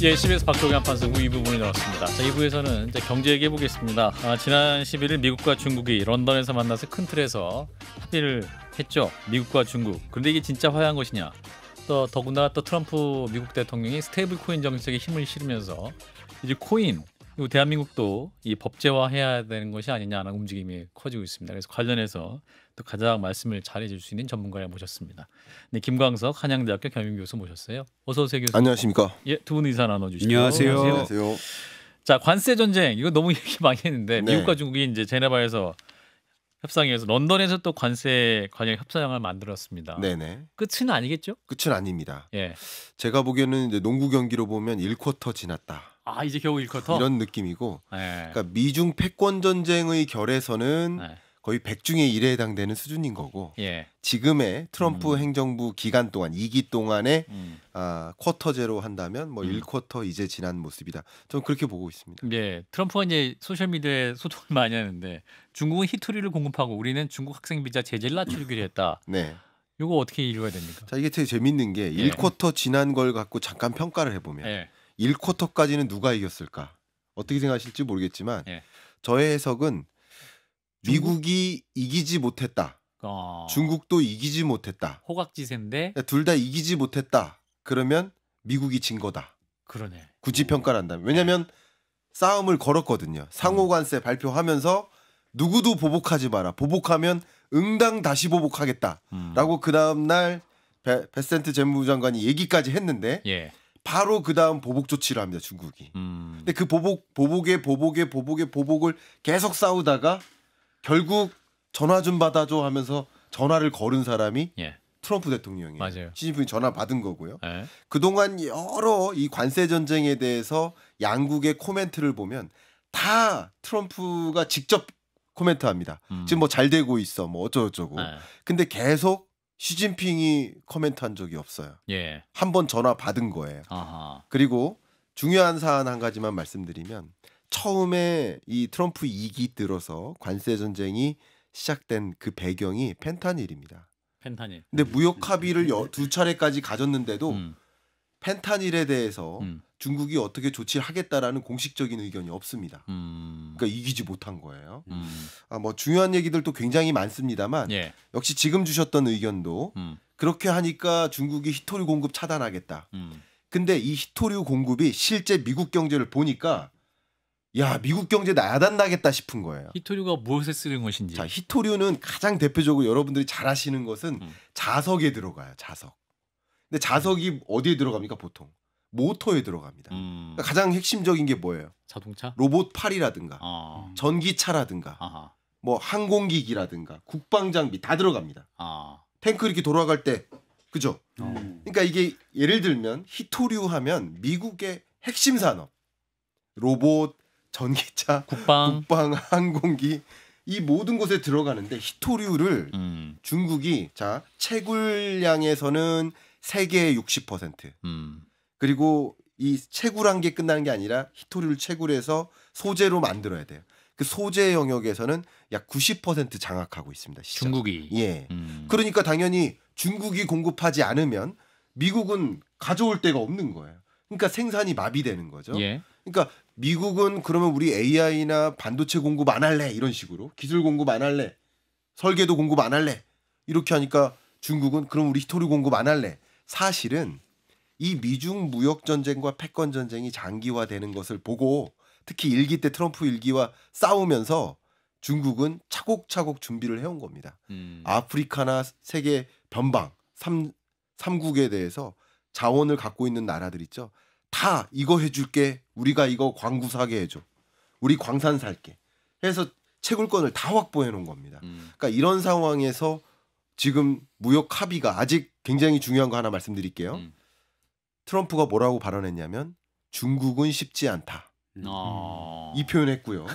예, CBS 박종희 한판승부 2부 문을 열었습니다. 자, 2부에서는 이제 경제 얘기해 보겠습니다. 지난 11일 미국과 중국이 런던에서 만나서 큰 틀에서 합의를 했죠. 미국과 중국. 그런데 이게 진짜 화해한 것이냐? 더군다나 또 트럼프 미국 대통령이 스테이블 코인 정책에 힘을 실으면서 이제 코인 그리고 대한민국도 이 법제화해야 되는 것이 아니냐는 움직임이 커지고 있습니다. 그래서 관련해서 또 가장 말씀을 잘해줄 수 있는 전문가를 모셨습니다. 네, 김광석 한양대학교 겸임교수 모셨어요. 어서 오세요, 교수님. 안녕하십니까? 예, 두 분 의사 나눠주시죠. 안녕하세요. 안녕하세요. 자, 관세 전쟁 이거 너무 얘기 많이 했는데 네. 미국과 중국이 이제 제네바에서 협상에서 런던에서 또 관세 관련 협상을 만들었습니다. 네네. 끝은 아니겠죠? 끝은 아닙니다. 예. 제가 보기에는 이제 농구 경기로 보면 1쿼터 지났다. 이제 겨우 1쿼터. 이런 느낌이고, 예. 그러니까 미중 패권 전쟁의 결에서는 예. 거의 100 중에 1에 해당되는 수준인 거고, 예. 지금의 트럼프 행정부 기간 동안 2기 동안에 음. 쿼터제로 한다면 뭐 1쿼터 이제 지난 모습이다. 저는 그렇게 보고 있습니다. 예. 트럼프가 이제 소셜 미디어에 소통을 많이 하는데 중국은 히토리를 공급하고 우리는 중국 학생 비자 제재를 낮추기로 했다. 네. 이거 어떻게 이유가 됩니까? 자, 이게 되게 재밌는 게 예. 1쿼터 지난 걸 갖고 잠깐 평가를 해보면 예. 1쿼터까지는 누가 이겼을까? 어떻게 생각하실지 모르겠지만 예. 저의 해석은 미국이 이기지 못했다. 중국도 이기지 못했다. 호각지세인데 둘 다 이기지 못했다. 그러면 미국이 진 거다. 그러네. 굳이 평가를 한다면. 왜냐하면 싸움을 걸었거든요. 상호관세 발표하면서 누구도 보복하지 마라. 보복하면 응당 다시 보복하겠다라고 그 다음 날 베센트 재무장관이 얘기까지 했는데 예. 바로 그 다음 보복 조치를 합니다. 중국이. 근데 그 보복을 계속 싸우다가 결국 전화 좀 받아줘 하면서 전화를 걸은 사람이 예. 트럼프 대통령이에요. 맞아요. 시진핑이 전화 받은 거고요. 예. 그동안 여러 이 관세 전쟁에 대해서 양국의 코멘트를 보면 다 트럼프가 직접 코멘트합니다. 지금 뭐 잘 되고 있어, 뭐 어쩌고저쩌고. 예. 근데 계속 시진핑이 코멘트한 적이 없어요. 예. 한 번 전화 받은 거예요. 아하. 그리고 중요한 사안 한 가지만 말씀드리면 처음에 이 트럼프 2기 들어서 관세 전쟁이 시작된 그 배경이 펜타닐입니다. 펜타닐. 근데 무역 합의를 두 차례까지 가졌는데도 펜타닐에 대해서 중국이 어떻게 조치를 하겠다라는 공식적인 의견이 없습니다. 그러니까 이기지 못한 거예요. 뭐 중요한 얘기들도 굉장히 많습니다만 예. 역시 지금 주셨던 의견도 그렇게 하니까 중국이 히토류 공급 차단하겠다. 근데 이 히토류 공급이 실제 미국 경제를 보니까 야, 미국 경제 야단나겠다 싶은 거예요. 히토류가 무엇에 쓰는 것인지. 자, 히토류는 가장 대표적으로 여러분들이 잘 아시는 것은 자석에 들어가요. 자석. 근데 자석이 어디에 들어갑니까 보통? 모터에 들어갑니다. 그러니까 가장 핵심적인 게 뭐예요? 자동차? 로봇 팔이라든가 전기차라든가 아하. 뭐 항공기기라든가 국방장비 다 들어갑니다. 탱크 이렇게 돌아갈 때 그죠? 그러니까 이게 예를 들면 히토류 하면 미국의 핵심 산업 로봇, 전기차, 국방, 항공기 이 모든 곳에 들어가는데 히토류를 중국이 자 채굴량에서는 세계의 60% 그리고 이 채굴한 게 끝나는 게 아니라 히토류를 채굴해서 소재로 만들어야 돼요. 그 소재 영역에서는 약 90% 장악하고 있습니다. 시장. 중국이. 예. 그러니까 당연히 중국이 공급하지 않으면 미국은 가져올 데가 없는 거예요. 그러니까 생산이 마비되는 거죠. 예. 그러니까 미국은 그러면 우리 AI나 반도체 공급 안 할래 이런 식으로 기술 공급 안 할래 설계도 공급 안 할래 이렇게 하니까 중국은 그럼 우리 히토류 공급 안 할래. 사실은 이 미중 무역 전쟁과 패권 전쟁이 장기화되는 것을 보고 특히 1기 때 트럼프 1기와 싸우면서 중국은 차곡차곡 준비를 해온 겁니다. 아프리카나 세계 변방 3국에 대해서 자원을 갖고 있는 나라들 있죠. 다 이거 해줄게. 우리가 이거 광구 사게 해줘. 우리 광산 살게. 해서 채굴권을 다 확보해 놓은 겁니다. 그러니까 이런 상황에서 지금 무역 합의가 아직 굉장히 중요한 거 하나 말씀드릴게요. 트럼프가 뭐라고 발언했냐면 중국은 쉽지 않다. 이 표현했고요.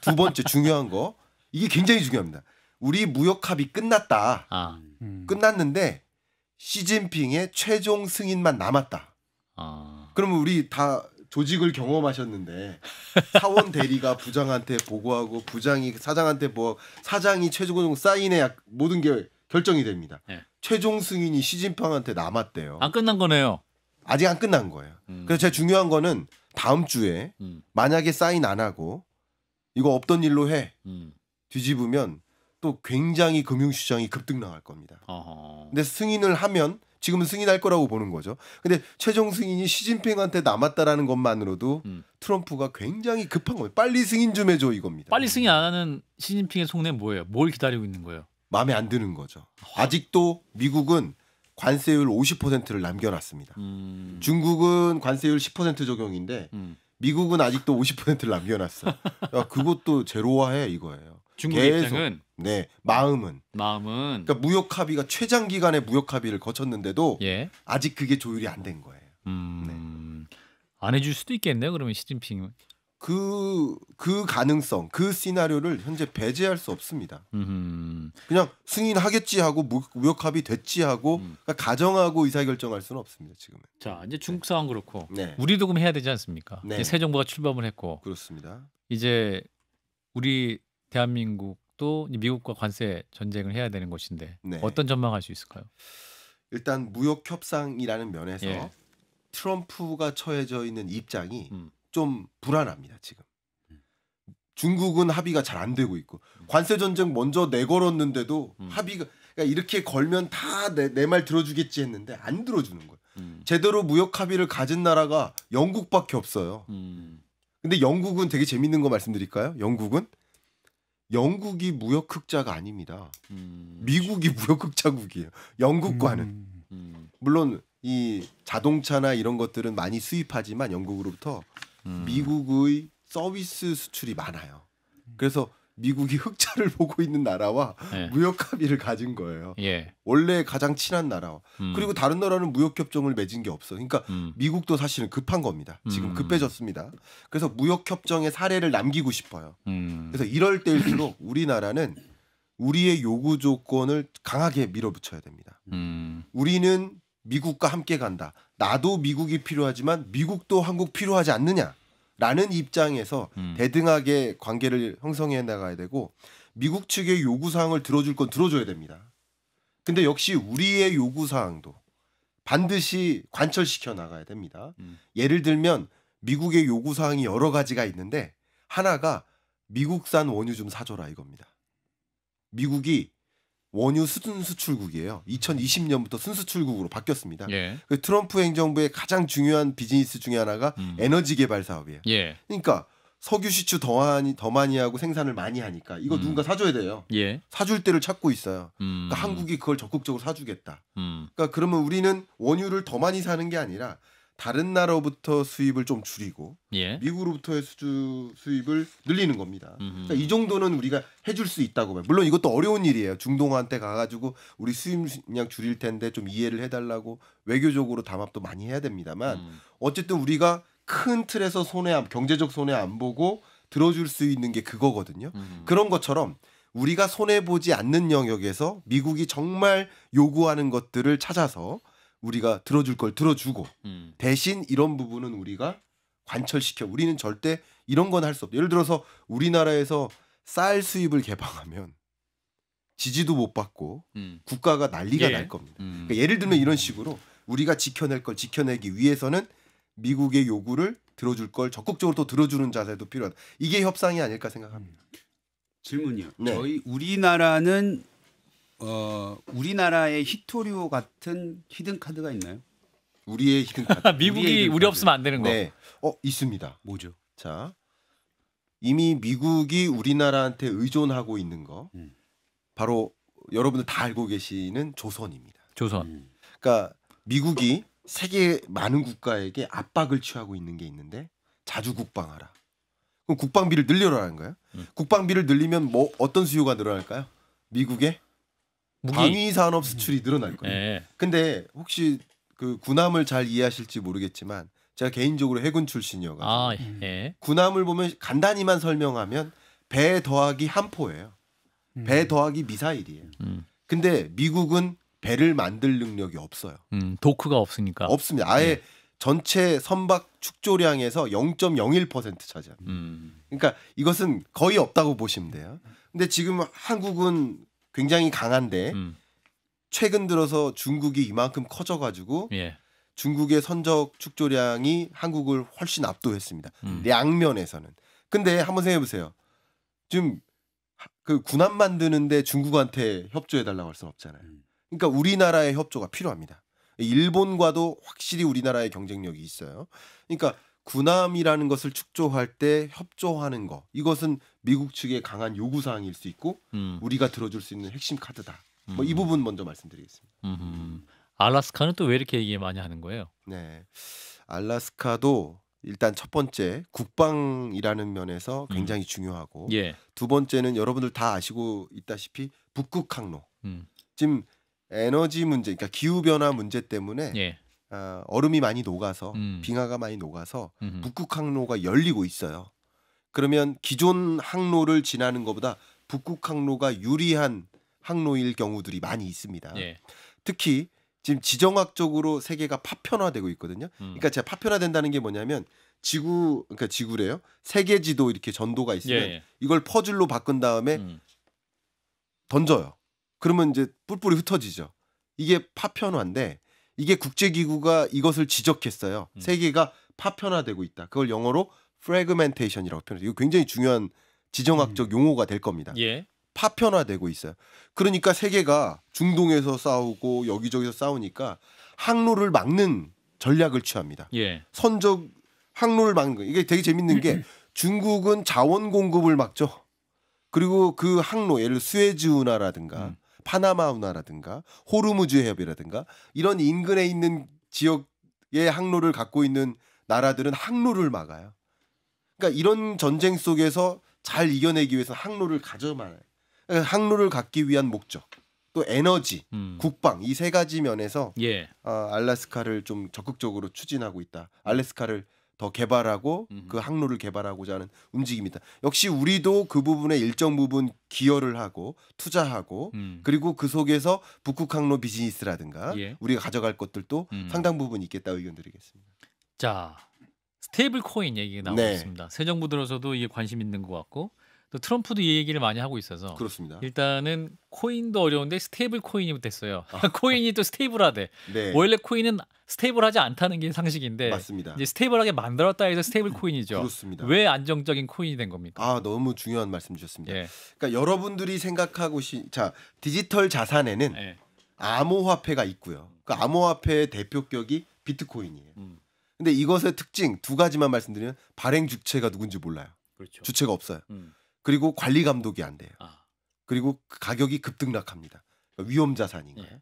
두 번째 중요한 거 이게 굉장히 중요합니다. 우리 무역 합의 끝났다. 끝났는데 시진핑의 최종 승인만 남았다. 그러면 우리 다 조직을 경험하셨는데 사원 대리가 부장한테 보고하고 부장이 사장한테 보고 사장이 최종 사인해 모든 게 결정이 됩니다. 네. 최종 승인이 시진핑한테 남았대요. 안 끝난 거네요. 아직 안 끝난 거예요. 그래서 제일 중요한 거는 다음 주에 만약에 사인 안 하고 이거 없던 일로 해 뒤집으면 또 굉장히 금융시장이 급등 나갈 겁니다. 근데 승인을 하면 지금은 승인할 거라고 보는 거죠. 근데 최종 승인이 시진핑한테 남았다라는 것만으로도 트럼프가 굉장히 급한 거예요. 빨리 승인 좀 해줘 이겁니다. 빨리 승인 안 하는 시진핑의 속내는 뭐예요? 뭘 기다리고 있는 거예요? 마음에 안 드는 거죠. 아직도 미국은 관세율 50%를 남겨놨습니다. 중국은 관세율 10% 적용인데 미국은 아직도 50%를 남겨놨어. 야, 그것도 제로화해 이거예요. 중국 계속. 입장은 네, 마음은 그러니까 무역 합의가 최장 기간의 무역 합의를 거쳤는데도 예. 아직 그게 조율이 안 된 거예요. 안 해줄 수도 있겠네요. 그러면 시진핑은. 그 가능성, 그 시나리오를 현재 배제할 수 없습니다. 그냥 승인하겠지 하고 무역 합의 됐지 하고 그러니까 가정하고 의사결정할 수는 없습니다. 지금은. 자, 이제 중국 상황 그렇고 네. 우리도 그럼 해야 되지 않습니까? 네. 이제 새 정부가 출범을 했고 그렇습니다. 이제 우리 대한민국도 미국과 관세 전쟁을 해야 되는 것인데 네. 어떤 전망할 수 있을까요? 일단 무역 협상이라는 면에서 예. 트럼프가 처해져 있는 입장이 좀 불안합니다. 지금. 중국은 합의가 잘 안 되고 있고 관세 전쟁 먼저 내걸었는데도 합의가 그러니까 이렇게 걸면 다 내 말 들어주겠지 했는데 안 들어주는 거예요. 제대로 무역 합의를 가진 나라가 영국밖에 없어요. 근데 영국은 되게 재밌는 거 말씀드릴까요? 영국이 무역 흑자가 아닙니다. 미국이 무역 흑자국이에요. 영국과는. 물론 이 자동차나 이런 것들은 많이 수입하지만 영국으로부터 미국의 서비스 수출이 많아요. 그래서 미국이 흑자를 보고 있는 나라와 예. 무역 합의를 가진 거예요. 예. 원래 가장 친한 나라와. 그리고 다른 나라는 무역 협정을 맺은 게 없어. 그러니까 미국도 사실은 급한 겁니다. 지금 급해졌습니다. 그래서 무역 협정의 사례를 남기고 싶어요. 그래서 이럴 때일수록 우리나라는 우리의 요구 조건을 강하게 밀어붙여야 됩니다. 우리는 미국과 함께 간다. 나도 미국이 필요하지만 미국도 한국 필요하지 않느냐? 라는 입장에서 대등하게 관계를 형성해 나가야 되고 미국 측의 요구사항을 들어줄 건 들어줘야 됩니다. 근데 역시 우리의 요구사항도 반드시 관철시켜 나가야 됩니다. 예를 들면 미국의 요구사항이 여러 가지가 있는데 하나가 미국산 원유 좀 사줘라 이겁니다. 미국이 원유 순수출국이에요. 2020년부터 순수출국으로 바뀌었습니다. 예. 그 트럼프 행정부의 가장 중요한 비즈니스 중에 하나가 에너지 개발 사업이에요. 예. 그러니까 석유 시추 더 많이 하고 생산을 많이 하니까 이거 누군가 사줘야 돼요. 예. 사줄 때를 찾고 있어요. 그러니까 한국이 그걸 적극적으로 사주겠다. 그러니까 그러면 우리는 원유를 더 많이 사는 게 아니라 다른 나라로부터 수입을 좀 줄이고 예. 미국으로부터의 수입을 늘리는 겁니다. 그러니까 이 정도는 우리가 해줄 수 있다고 봐요. 물론 이것도 어려운 일이에요. 중동한테 가가지고 우리 수입량 줄일 텐데 좀 이해를 해달라고 외교적으로 담합도 많이 해야 됩니다만 어쨌든 우리가 큰 틀에서 경제적 손해 안 보고 들어줄 수 있는 게 그거거든요. 그런 것처럼 우리가 손해 보지 않는 영역에서 미국이 정말 요구하는 것들을 찾아서 우리가 들어줄 걸 들어주고 대신 이런 부분은 우리가 관철시켜. 우리는 절대 이런 건 할 수 없다. 예를 들어서 우리나라에서 쌀 수입을 개방하면 지지도 못 받고 국가가 난리가 예. 날 겁니다. 그러니까 예를 들면 이런 식으로 우리가 지켜낼 걸 지켜내기 위해서는 미국의 요구를 들어줄 걸 적극적으로 또 들어주는 자세도 필요하다. 이게 협상이 아닐까 생각합니다. 질문이요. 네. 우리나라는 우리나라의 히토리오 같은 히든 카드가 있나요? 우리의 히든 카드. 미국이 우리 없으면 안 되는 거. 네. 있습니다. 뭐죠? 자, 이미 미국이 우리나라한테 의존하고 있는 거 바로 여러분들 다 알고 계시는 조선입니다. 조선. 그러니까 미국이 세계 많은 국가에게 압박을 취하고 있는 게 있는데 자주 국방하라. 그럼 국방비를 늘려라는 거예요. 국방비를 늘리면 뭐 어떤 수요가 늘어날까요? 미국의 무기. 방위 산업 수출이 늘어날 거예요. 예. 근데 혹시 그 군함을 잘 이해하실지 모르겠지만 제가 개인적으로 해군 출신이어가지고 아, 예. 군함을 보면 간단히만 설명하면 배 더하기 함포예요. 배 더하기 미사일이에요. 근데 미국은 배를 만들 능력이 없어요. 도크가 없으니까. 없습니다. 아예 전체 선박 축조량에서 0.01% 차지합니다. 그러니까 이것은 거의 없다고 보시면 돼요. 근데 지금 한국은 굉장히 강한데 최근 들어서 중국이 이만큼 커져가지고 예. 중국의 선적 축조량이 한국을 훨씬 압도했습니다. 양면에서는. 근데 한번 생각해 보세요. 지금 그 군함 만드는데 중국한테 협조해달라고 할 수는 없잖아요. 그러니까 우리나라의 협조가 필요합니다. 일본과도 확실히 우리나라의 경쟁력이 있어요. 그러니까 군함이라는 것을 축조할 때 협조하는 거, 이것은 미국 측의 강한 요구 사항일 수 있고 우리가 들어줄 수 있는 핵심 카드다. 뭐 이 부분 먼저 말씀드리겠습니다. 알라스카는 또 왜 이렇게 얘기 많이 하는 거예요? 네, 알라스카도 일단 첫 번째 국방이라는 면에서 굉장히 중요하고 예. 두 번째는 여러분들 다 아시고 있다시피 북극 항로. 지금 에너지 문제, 그러니까 기후 변화 문제 때문에 예. 얼음이 많이 녹아서 빙하가 많이 녹아서 북극 항로가 열리고 있어요. 그러면 기존 항로를 지나는 것보다 북극 항로가 유리한 항로일 경우들이 많이 있습니다. 예. 특히 지금 지정학적으로 세계가 파편화되고 있거든요. 그러니까 제가 파편화된다는 게 뭐냐면 그러니까 지구래요. 세계 지도 이렇게 전도가 있으면 예. 이걸 퍼즐로 바꾼 다음에 던져요. 그러면 이제 뿔뿔이 흩어지죠. 이게 파편화인데 이게 국제기구가 이것을 지적했어요. 세계가 파편화되고 있다. 그걸 영어로 fragmentation이라고 표현해요. 이거 굉장히 중요한 지정학적 용어가 될 겁니다. 예. 파편화되고 있어요. 그러니까 세계가 중동에서 싸우고 여기저기서 싸우니까 항로를 막는 전략을 취합니다. 예. 선적 항로를 막는 거. 이게 되게 재밌는 게 중국은 자원 공급을 막죠. 그리고 그 항로, 예를 들어 수에즈 운하라든가 파나마 운하라든가 호르무즈 해협이라든가 이런 인근에 있는 지역의 항로를 갖고 있는 나라들은 항로를 막아요. 그러니까 이런 전쟁 속에서 잘 이겨내기 위해서 항로를 가져만요. 그러니까 항로를 갖기 위한 목적, 또 에너지, 국방 이 세 가지 면에서 예. 알래스카를 좀 적극적으로 추진하고 있다. 알래스카를 더 개발하고 그 항로를 개발하고자 하는 움직임이다. 역시 우리도 그 부분에 일정 부분 기여를 하고 투자하고 그리고 그 속에서 북극 항로 비즈니스라든가 예. 우리가 가져갈 것들도 상당 부분 있겠다 의견 드리겠습니다. 자, 스테이블 코인 얘기가 나오고 네. 있습니다. 새 정부 들어서도 이게 관심 있는 것 같고 또 트럼프도 이 얘기를 많이 하고 있어서 그렇습니다. 일단은 코인도 어려운데 스테이블 코인이 됐어요. 코인이 또 스테이블하대. 네, 원래 코인은 스테이블하지 않다는 게 상식인데 맞습니다. 이제 스테이블하게 만들었다 해서 스테이블 코인이죠. 그렇습니다. 왜 안정적인 코인이 된 겁니까? 너무 중요한 말씀 주셨습니다. 예. 그러니까 여러분들이 생각하고 자 디지털 자산에는 예. 암호화폐가 있고요. 그 암호화폐의 대표격이 비트코인이에요. 근데 이것의 특징 두 가지만 말씀드리면 발행 주체가 누군지 몰라요. 그렇죠. 주체가 없어요. 그리고 관리 감독이 안 돼요. 그리고 가격이 급등락합니다. 그러니까 위험 자산인 거예요. 예.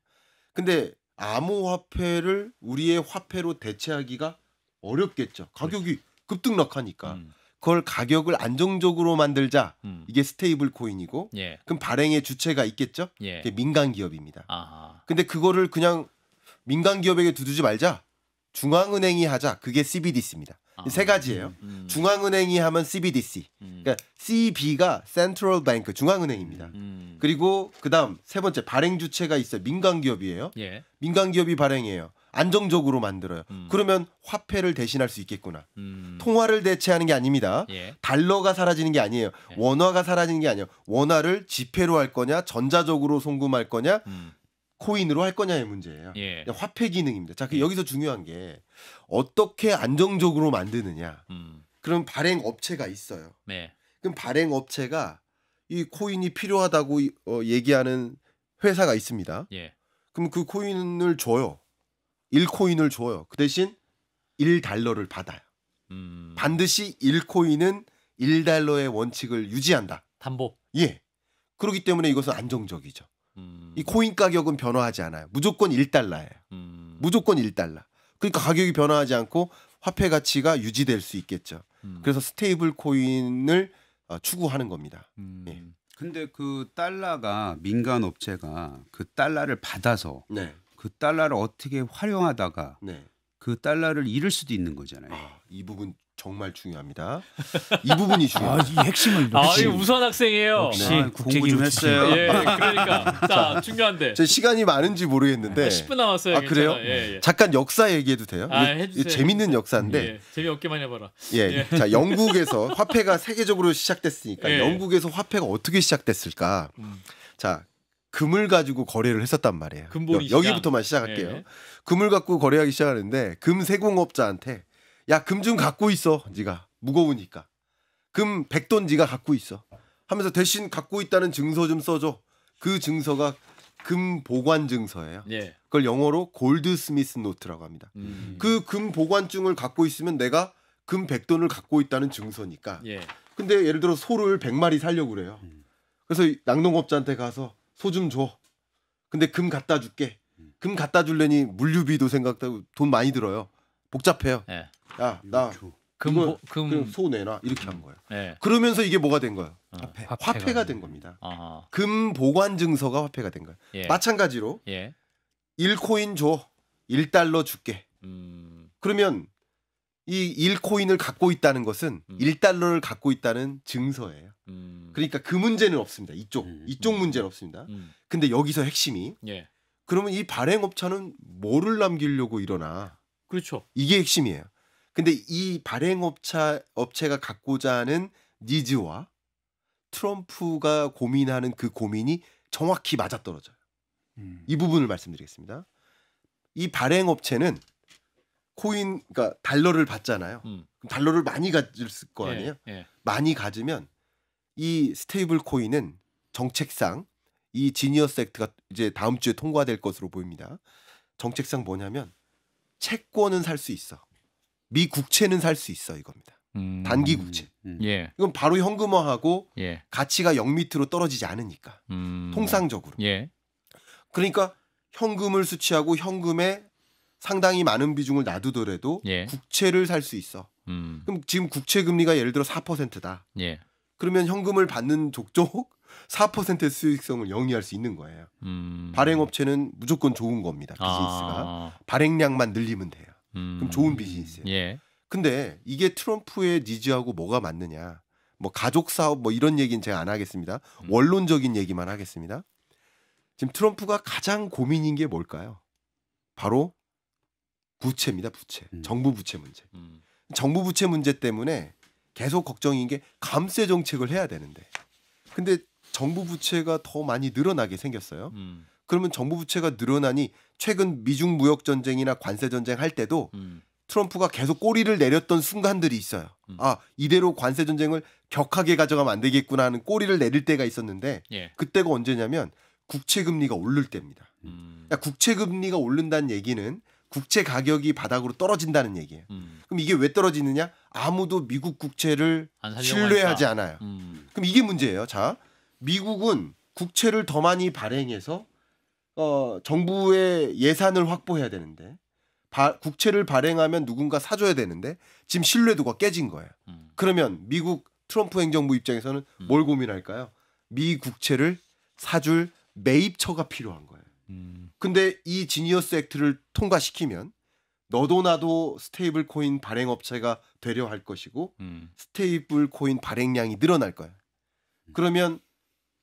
근데 암호화폐를 우리의 화폐로 대체하기가 어렵겠죠. 가격이 급등락하니까. 그걸 가격을 안정적으로 만들자. 이게 스테이블 코인이고 예. 그럼 발행의 주체가 있겠죠. 예. 그게 민간 기업입니다. 아하. 근데 그거를 그냥 민간 기업에게 두지 말자. 중앙은행이 하자. 그게 CBDC입니다. 세 가지예요. 중앙은행이 하면 CBDC. 그러니까 CB가 Central Bank 중앙은행입니다. 그리고 그다음 세 번째 발행 주체가 있어요. 민간 기업이에요. 예. 민간 기업이 발행해요. 안정적으로 만들어요. 그러면 화폐를 대신할 수 있겠구나. 통화를 대체하는 게 아닙니다. 예. 달러가 사라지는 게 아니에요. 원화가 사라지는 게 아니에요. 원화를 지폐로 할 거냐, 전자적으로 송금할 거냐, 코인으로 할 거냐의 문제예요. 예. 화폐 기능입니다. 자, 여기서 중요한 게 어떻게 안정적으로 만드느냐. 그럼 발행 업체가 있어요. 네. 그럼 발행 업체가 이 코인이 필요하다고 얘기하는 회사가 있습니다. 예. 그럼 그 코인을 줘요. 1코인을 줘요. 그 대신 1달러를 받아요. 반드시 1코인은 1달러의 원칙을 유지한다. 담보. 예. 그렇기 때문에 이것은 안정적이죠. 이 코인 가격은 변화하지 않아요. 무조건 1달러예요. 무조건 1달러. 그러니까 가격이 변화하지 않고 화폐 가치가 유지될 수 있겠죠. 그래서 스테이블 코인을 추구하는 겁니다. 예. 근데 그 달러가 민간 업체가 그 달러를 받아서 네. 그 달러를 어떻게 활용하다가 네. 그 달러를 잃을 수도 있는 거잖아요. 이 부분 정말 중요합니다. 이 부분이 중요해요. 이 핵심을 아, 역시 이거 우수한 학생이에요. 역시 네, 공부 좀 했어요. 예, 그러니까. 자, 중요한데. 제 시간이 많은지 모르겠는데 10분 남았어요. 그래요? 괜찮아요. 예, 예. 잠깐 역사 얘기해도 돼요? 해주세요. 이게 재밌는 역사인데 예, 재미없게만 해봐라. 예. 자, 영국에서 화폐가 세계적으로 시작됐으니까 예. 영국에서 화폐가 어떻게 시작됐을까? 자, 금을 가지고 거래를 했었단 말이에요. 금보리 시장. 여기부터만 시작할게요. 예. 금을 갖고 거래하기 시작하는데 금 세공업자한테 야, 금 좀 갖고 있어. 네가 무거우니까. 금 100돈 네가 갖고 있어. 하면서 대신 갖고 있다는 증서 좀 써줘. 그 증서가 금 보관 증서예요. 예. 그걸 영어로 골드스미스 노트라고 합니다. 그 금 보관증을 갖고 있으면 내가 금 100돈을 갖고 있다는 증서니까. 예. 근데 예를 들어 소를 100마리 살려고 그래요. 그래서 낙농업자한테 가서 소 좀 줘. 근데 금 갖다 줄게. 금 갖다 줄래니 물류비도 생각하고 돈 많이 들어요. 복잡해요. 예. 야, 나 금 그럼 소 내놔. 이렇게 한 거예요. 예. 그러면서 이게 뭐가 된 거예요? 화폐가 화폐가 된 겁니다. 아하. 금 보관 증서가 화폐가 된 거예요. 예. 마찬가지로 예. 1코인 줘. 1달러 줄게. 그러면 이 1코인을 갖고 있다는 것은 1달러를 갖고 있다는 증서예요. 그러니까 그 문제는 없습니다. 이쪽 문제는 없습니다. 근데 여기서 핵심이 예. 그러면 이 발행업체는 뭐를 남기려고 이러나 그렇죠. 이게 핵심이에요. 근데 이 발행업체가 갖고자 하는 니즈와 트럼프가 고민하는 그 고민이 정확히 맞아떨어져요. 이 부분을 말씀드리겠습니다. 이 발행업체는 코인, 그러니까 달러를 받잖아요. 그럼 달러를 많이 가질 거 아니에요? 예. 많이 가지면 이 스테이블 코인은 정책상 이 지니어스 액트가 이제 다음 주에 통과될 것으로 보입니다. 정책상 뭐냐면 채권은 살 수 있어. 미 국채는 살 수 있어 이겁니다. 단기 국채. 예. 이건 바로 현금화하고 예. 가치가 0 밑으로 떨어지지 않으니까. 통상적으로. 예. 그러니까 현금을 수취하고 현금에 상당히 많은 비중을 놔두더라도 예. 국채를 살 수 있어. 그럼 지금 국채 금리가 예를 들어 4%다. 예. 그러면 현금을 받는 족족 4%의 수익성을 영위할 수 있는 거예요. 발행업체는 무조건 좋은 겁니다. 비즈니스가. 발행량만 늘리면 돼요. 그럼 좋은 비즈니스예요. 예. 근데 이게 트럼프의 니즈하고 뭐가 맞느냐? 뭐 가족 사업 뭐 이런 얘기는 제가 안 하겠습니다. 원론적인 얘기만 하겠습니다. 지금 트럼프가 가장 고민인 게 뭘까요? 바로 부채입니다. 부채. 정부 부채 문제. 정부 부채 문제 때문에 계속 걱정인 게 감세 정책을 해야 되는데. 근데 정부 부채가 더 많이 늘어나게 생겼어요. 그러면 정부 부채가 늘어나니 최근 미중 무역 전쟁이나 관세 전쟁 할 때도 트럼프가 계속 꼬리를 내렸던 순간들이 있어요. 아, 이대로 관세 전쟁을 격하게 가져가면 안 되겠구나 하는 꼬리를 내릴 때가 있었는데 예. 그때가 언제냐면 국채 금리가 오를 때입니다. 그러니까 국채 금리가 오른다는 얘기는 국채 가격이 바닥으로 떨어진다는 얘기예요. 그럼 이게 왜 떨어지느냐? 아무도 미국 국채를 안 살려고 신뢰하지 하니까. 않아요. 그럼 이게 문제예요. 자, 미국은 국채를 더 많이 발행해서 정부의 예산을 확보해야 되는데 국채를 발행하면 누군가 사줘야 되는데 지금 신뢰도가 깨진 거예요. 그러면 미국 트럼프 행정부 입장에서는 뭘 고민할까요? 미 국채를 사줄 매입처가 필요한 거예요. 근데 이 지니어스 액트를 통과시키면 너도 나도 스테이블 코인 발행 업체가 되려 할 것이고 스테이블 코인 발행량이 늘어날 거예요. 그러면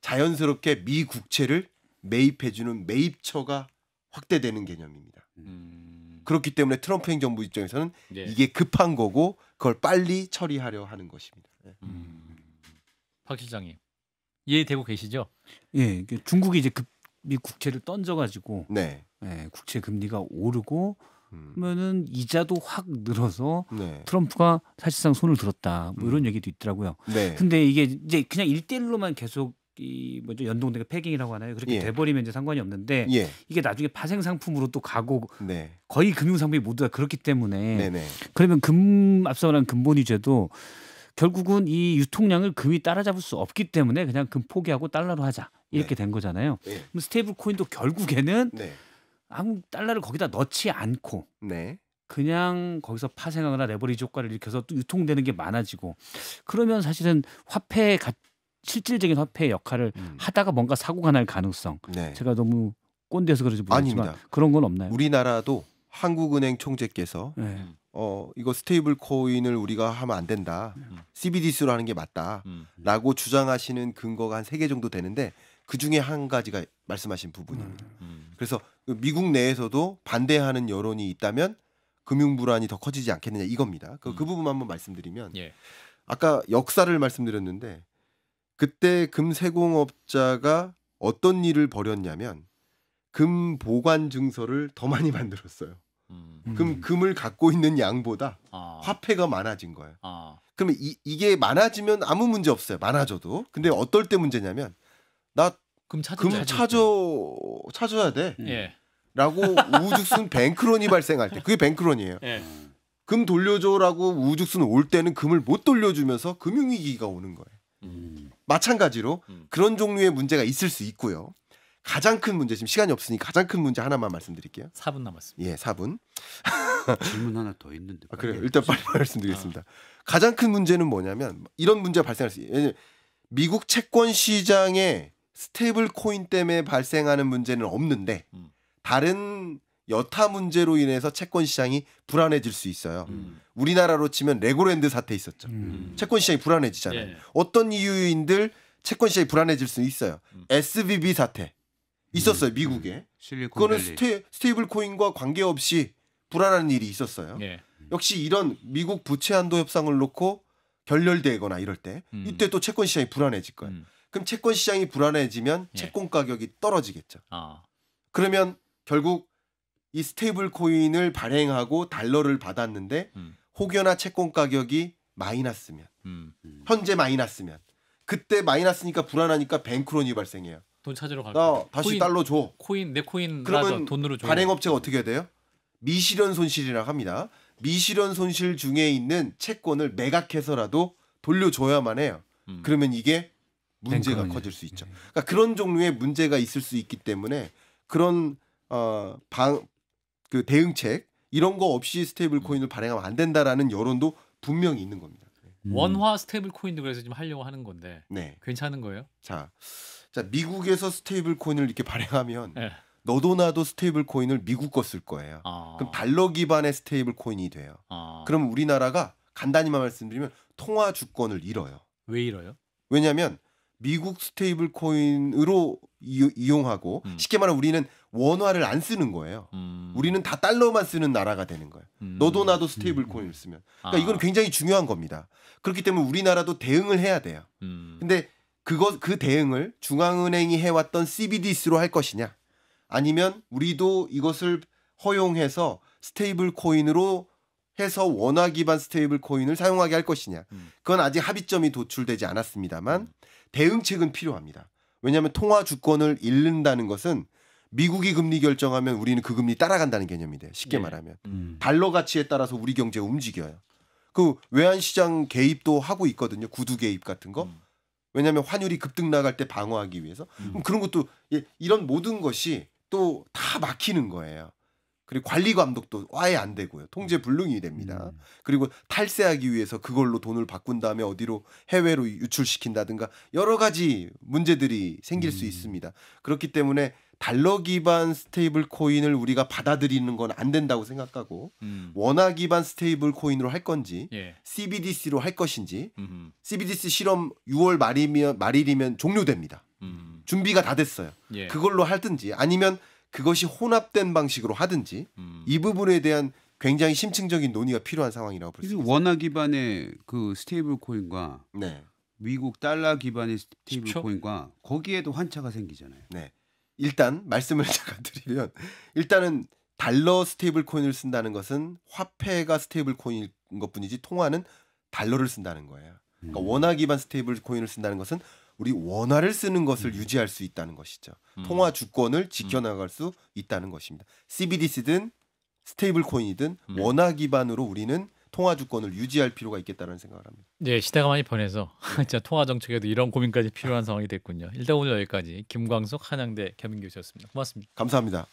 자연스럽게 미 국채를 매입해주는 매입처가 확대되는 개념입니다. 그렇기 때문에 트럼프 행정부 입장에서는 예. 이게 급한 거고 그걸 빨리 처리하려 하는 것입니다. 박 실장님 이해되고 계시죠? 예, 이게 중국이 이제 미 국채를 던져가지고 네. 예, 국채 금리가 오르고 음. 그러면은 이자도 확 늘어서 네. 트럼프가 사실상 손을 들었다. 뭐 이런 얘기도 있더라고요. 네. 근데 이게 이제 그냥 1대1로만 계속 이 뭐죠 연동되게 패깅이라고 하나요? 그렇게 예. 돼버리면 이제 상관이 없는데 예. 이게 나중에 파생 상품으로 또 가고 네. 거의 금융 상품이 모두 다 그렇기 때문에 네네. 그러면 앞서 말한 금본 위제도 결국은 이 유통량을 금이 따라잡을 수 없기 때문에 그냥 금 포기하고 달러로 하자 이렇게 된 거잖아요. 네. 그럼 스테이블 코인도 결국에는 네. 아무 달러를 거기다 넣지 않고 네. 그냥 거기서 파생하거나 레버리지 효과를 일으켜서 또 유통되는 게 많아지고 그러면 사실은 실질적인 화폐의 역할을 하다가 뭔가 사고가 날 가능성. 네. 제가 너무 꼰대서 그런지 모르겠지만 아닙니다. 그런 건 없나요? 우리나라도 한국은행 총재께서 네. 이거 스테이블 코인을 우리가 하면 안 된다. CBDC로 하는 게 맞다라고 주장하시는 근거가 한 3개 정도 되는데 그중에 한 가지가 말씀하신 부분입니다. 그래서 미국 내에서도 반대하는 여론이 있다면 금융 불안이 더 커지지 않겠느냐 이겁니다. 그 부분만 한번 말씀드리면 예. 아까 역사를 말씀드렸는데 그때 금 세공업자가 어떤 일을 벌였냐면 금 보관 증서를 더 많이 만들었어요. 그럼 금을 갖고 있는 양보다 화폐가 많아진 거예요. 그러면 이게 많아지면 아무 문제 없어요. 많아져도. 근데 어떨 때 문제냐면 나 금 찾아야 돼. 예. 라고 우후죽순 뱅크런이 발생할 때 그게 뱅크런이에요. 예. 금 돌려줘라고 우후죽순 올 때는 금을 못 돌려주면서 금융위기가 오는 거예요. 마찬가지로 그런 종류의 문제가 있을 수 있고요. 가장 큰 문제, 지금 시간이 없으니 가장 큰 문제 하나만 말씀드릴게요. 4분 남았습니다. 예, 4분. 질문 하나 더 있는데. 그래요. 일단 빨리 말씀드리겠습니다. 가장 큰 문제는 뭐냐면 이런 문제가 발생할 수 있어요. 미국 채권 시장에 스테이블 코인 때문에 발생하는 문제는 없는데 다른 여타 문제로 인해서 채권 시장이 불안해질 수 있어요. 우리나라로 치면 레고랜드 사태 있었죠. 채권 시장이 불안해지잖아요. 예. 어떤 이유인들 채권 시장이 불안해질 수 있어요. SVB 사태 있었어요. 미국에. 그거는 실리콘밸리. 스테이블 코인과 관계없이 불안한 일이 있었어요. 예. 역시 이런 미국 부채 한도 협상을 놓고 결렬되거나 이럴 때 이때 또 채권 시장이 불안해질 거예요. 그럼 채권 시장이 불안해지면 예. 채권 가격이 떨어지겠죠. 아. 그러면 결국 이 스테이블 코인을 발행하고 달러를 받았는데 혹여나 채권 가격이 마이너스면 현재 마이너스면 그때 마이너스니까 불안하니까 뱅크런이 발생해요. 돈 찾으러 갈 나 거야. 다시 달러 줘. 내 코인 그러면 나도 돈으로 줘. 발행업체가 어떻게 해야 돼요? 미실현 손실이라고 합니다. 미실현 손실 중에 있는 채권을 매각해서라도 돌려줘야만 해요. 그러면 이게 문제가 뱅크런이. 커질 수 있죠. 그러니까 그런 종류의 문제가 있을 수 있기 때문에 그런 그 대응책 이런 거 없이 스테이블 코인을 발행하면 안 된다라는 여론도 분명히 있는 겁니다. 원화 스테이블 코인도 그래서 지금 하려고 하는 건데 네. 괜찮은 거예요? 자, 미국에서 스테이블 코인을 이렇게 발행하면 예. 너도 나도 스테이블 코인을 미국 거 쓸 거예요. 그럼 달러 기반의 스테이블 코인이 돼요. 그럼 우리나라가 간단히만 말씀드리면 통화 주권을 잃어요. 왜 이래요? 왜냐하면 미국 스테이블 코인으로 이용하고 쉽게 말하면 우리는 원화를 안 쓰는 거예요. 우리는 다 달러만 쓰는 나라가 되는 거예요. 너도 나도 스테이블 코인을 쓰면. 그러니까 이건 굉장히 중요한 겁니다. 그렇기 때문에 우리나라도 대응을 해야 돼요. 근데 그 대응을 중앙은행이 해왔던 CBDC로 할 것이냐 아니면 우리도 이것을 허용해서 스테이블 코인으로 해서 원화 기반 스테이블 코인을 사용하게 할 것이냐. 그건 아직 합의점이 도출되지 않았습니다만 대응책은 필요합니다. 왜냐하면 통화 주권을 잃는다는 것은 미국이 금리 결정하면 우리는 그 금리 따라간다는 개념이 돼요. 쉽게 예. 말하면. 달러 가치에 따라서 우리 경제가 움직여요. 그 외환시장 개입도 하고 있거든요. 구두 개입 같은 거. 왜냐하면 환율이 급등 나갈 때 방어하기 위해서. 그럼 그런 것도 이런 모든 것이 또 다 막히는 거예요. 그리고 관리 감독도 아예 안 되고요. 통제 불능이 됩니다. 그리고 탈세하기 위해서 그걸로 돈을 바꾼 다음에 어디로 해외로 유출시킨다든가 여러 가지 문제들이 생길 수 있습니다. 그렇기 때문에 달러 기반 스테이블 코인을 우리가 받아들이는 건 안 된다고 생각하고 원화 기반 스테이블 코인으로 할 건지 예. CBDC로 할 것인지 CBDC 실험 6월 말일이면 종료됩니다. 준비가 다 됐어요. 예. 그걸로 하든지 아니면 그것이 혼합된 방식으로 하든지 이 부분에 대한 굉장히 심층적인 논의가 필요한 상황이라고 볼 수 있습니다. 원화 기반의 그 스테이블 코인과 네, 미국 달러 기반의 스테이블 쉽죠? 코인과 거기에도 환차가 생기잖아요. 네. 일단 말씀을 잠깐 드리면 일단은 달러 스테이블 코인을 쓴다는 것은 화폐가 스테이블 코인인 것뿐이지 통화는 달러를 쓴다는 거예요. 그러니까 원화 기반 스테이블 코인을 쓴다는 것은 우리 원화를 쓰는 것을 유지할 수 있다는 것이죠. 통화 주권을 지켜나갈 수 있다는 것입니다. CBDC든 스테이블 코인이든 원화 기반으로 우리는 통화 주권을 유지할 필요가 있겠다는 생각을 합니다. 네, 시대가 많이 변해서 진짜 통화 정책에도 이런 고민까지 필요한 상황이 됐군요. 일단 오늘 여기까지 김광석 한양대 겸임 교수였습니다. 고맙습니다. 감사합니다.